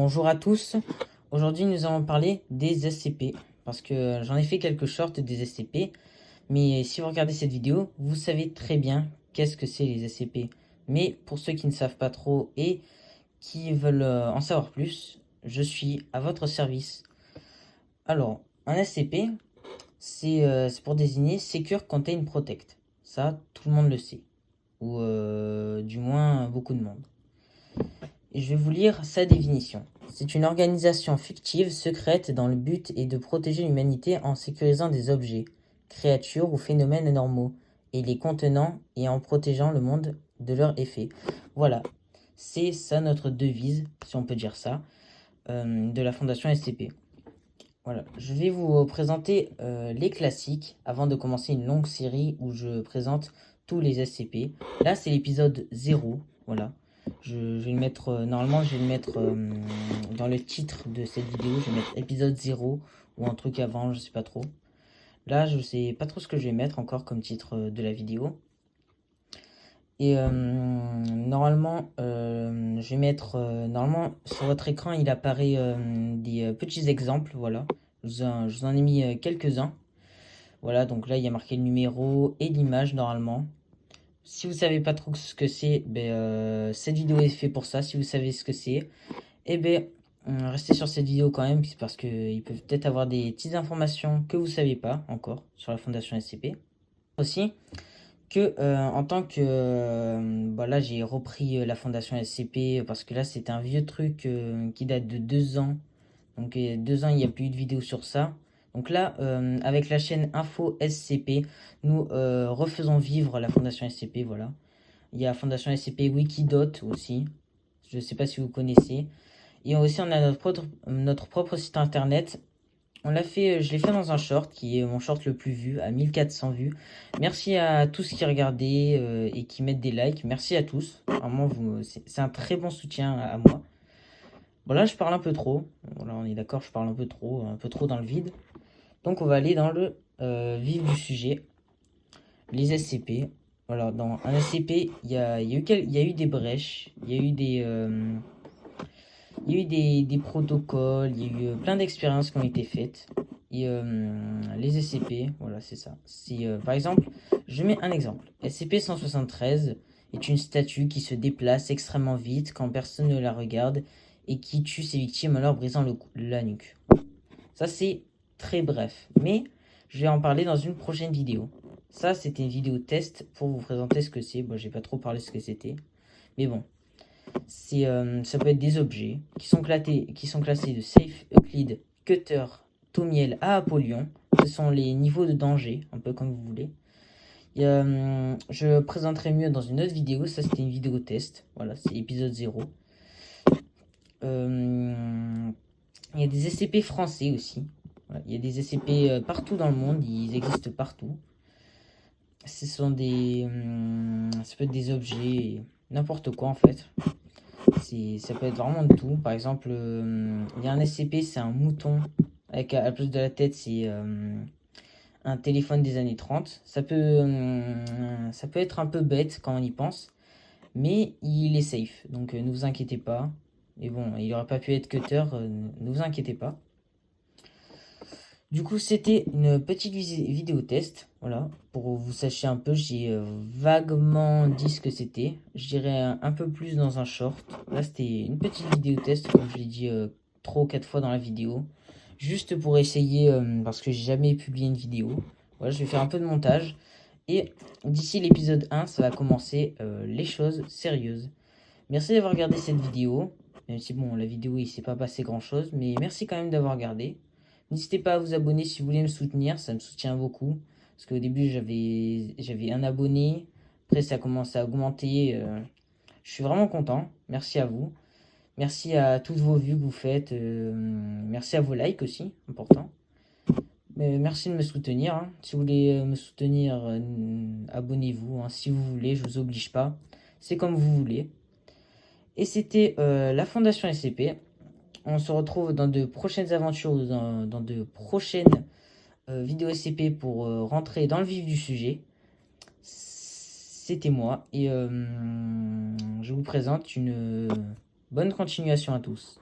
Bonjour à tous, aujourd'hui nous allons parler des SCP, parce que j'en ai fait quelques shorts des SCP, mais si vous regardez cette vidéo, vous savez très bien qu'est-ce que c'est les SCP. Mais pour ceux qui ne savent pas trop et qui veulent en savoir plus, je suis à votre service. Alors, un SCP, c'est pour désigner Secure Contain Protect. Ça, tout le monde le sait, ou du moins beaucoup de monde. Et je vais vous lire sa définition. C'est une organisation fictive, secrète, dont le but est de protéger l'humanité en sécurisant des objets, créatures ou phénomènes anormaux, et les contenant et en protégeant le monde de leurs effets. Voilà, c'est ça notre devise, si on peut dire ça, de la Fondation SCP. Voilà, je vais vous présenter les classiques avant de commencer une longue série où je présente tous les SCP. Là, c'est l'épisode 0, voilà. Je vais le mettre, normalement, je vais le mettre dans le titre de cette vidéo. Je vais mettre épisode 0 ou un truc avant, je sais pas trop. Là, je sais pas trop ce que je vais mettre encore comme titre de la vidéo. Et normalement, je vais mettre, normalement, sur votre écran, il apparaît des petits exemples, voilà. Je vous en ai mis quelques-uns. Voilà, donc là, il y a marqué le numéro et l'image, normalement. Si vous savez pas trop ce que c'est, cette vidéo est faite pour ça. Si vous savez ce que c'est, restez sur cette vidéo quand même, parce qu'il peut peut-être avoir des petites informations que vous savez pas encore sur la Fondation SCP. Aussi, que en tant que là j'ai repris la Fondation SCP parce que là c'était un vieux truc qui date de 2 ans, donc 2 ans il n'y a plus eu de vidéo sur ça. Donc là avec la chaîne Info SCP nous refaisons vivre la Fondation SCP. Voilà, il y a la Fondation SCP Wikidot aussi, je sais pas si vous connaissez, et aussi on a notre propre site internet. On l'a fait, je l'ai fait dans un short qui est mon short le plus vu, à 1400 vues. Merci à tous qui regardaient et qui mettent des likes. Merci à tous. Vraiment, c'est un très bon soutien à moi. Bon, là, je parle un peu trop. Voilà, on est d'accord, je parle un peu trop dans le vide. Donc, on va aller dans le vif du sujet. Les SCP. Voilà, dans un SCP, il y a eu des brèches, il y a eu des protocoles, il y a eu plein d'expériences qui ont été faites. Et les SCP, voilà, c'est ça. Par exemple, je mets un exemple. SCP-173 est une statue qui se déplace extrêmement vite quand personne ne la regarde et qui tue ses victimes en leur brisant la nuque. Ça, c'est très bref. Mais je vais en parler dans une prochaine vidéo. Ça, c'était une vidéo test pour vous présenter ce que c'est. Bon, j'ai pas trop parlé de ce que c'était. Mais bon, ça peut être des objets qui sont classés de Safe, Euclid, Cutter, Thaumiel à Apollyon. Ce sont les niveaux de danger, un peu comme vous voulez. Je présenterai mieux dans une autre vidéo. Ça, c'était une vidéo test. Voilà, c'est épisode 0. Il y a des SCP français aussi. Voilà, il y a des SCP partout dans le monde. Ils existent partout. Ce sont ça peut être des objets, n'importe quoi en fait. Ça peut être vraiment de tout. Par exemple, il y a un SCP, c'est un mouton. Avec à la place de la tête, c'est un téléphone des années 30. Ça peut être un peu bête quand on y pense. Mais il est safe. Donc ne vous inquiétez pas. Et bon, il n'aurait pas pu être Cutter. Ne vous inquiétez pas. Du coup, c'était une petite vidéo test, voilà, pour que vous sachiez un peu. J'ai vaguement dit ce que c'était. Je dirais un peu plus dans un short. Là, c'était une petite vidéo test, comme je l'ai dit 3 ou 4 fois dans la vidéo. Juste pour essayer, parce que j'ai jamais publié une vidéo. Voilà, je vais faire un peu de montage. Et d'ici l'épisode 1, ça va commencer les choses sérieuses. Merci d'avoir regardé cette vidéo. Même si, bon, la vidéo, il s'est pas passé grand-chose. Mais merci quand même d'avoir regardé. N'hésitez pas à vous abonner si vous voulez me soutenir, ça me soutient beaucoup. Parce qu'au début, j'avais un abonné. Après, ça a commencé à augmenter. Je suis vraiment content. Merci à vous. Merci à toutes vos vues que vous faites. Merci à vos likes aussi, important. Mais merci de me soutenir, hein. Si vous voulez me soutenir, abonnez-vous, hein. Si vous voulez, je vous oblige pas. C'est comme vous voulez. Et c'était la Fondation SCP. On se retrouve dans de prochaines aventures, dans de prochaines vidéos SCP pour rentrer dans le vif du sujet. C'était moi et je vous présente une bonne continuation à tous.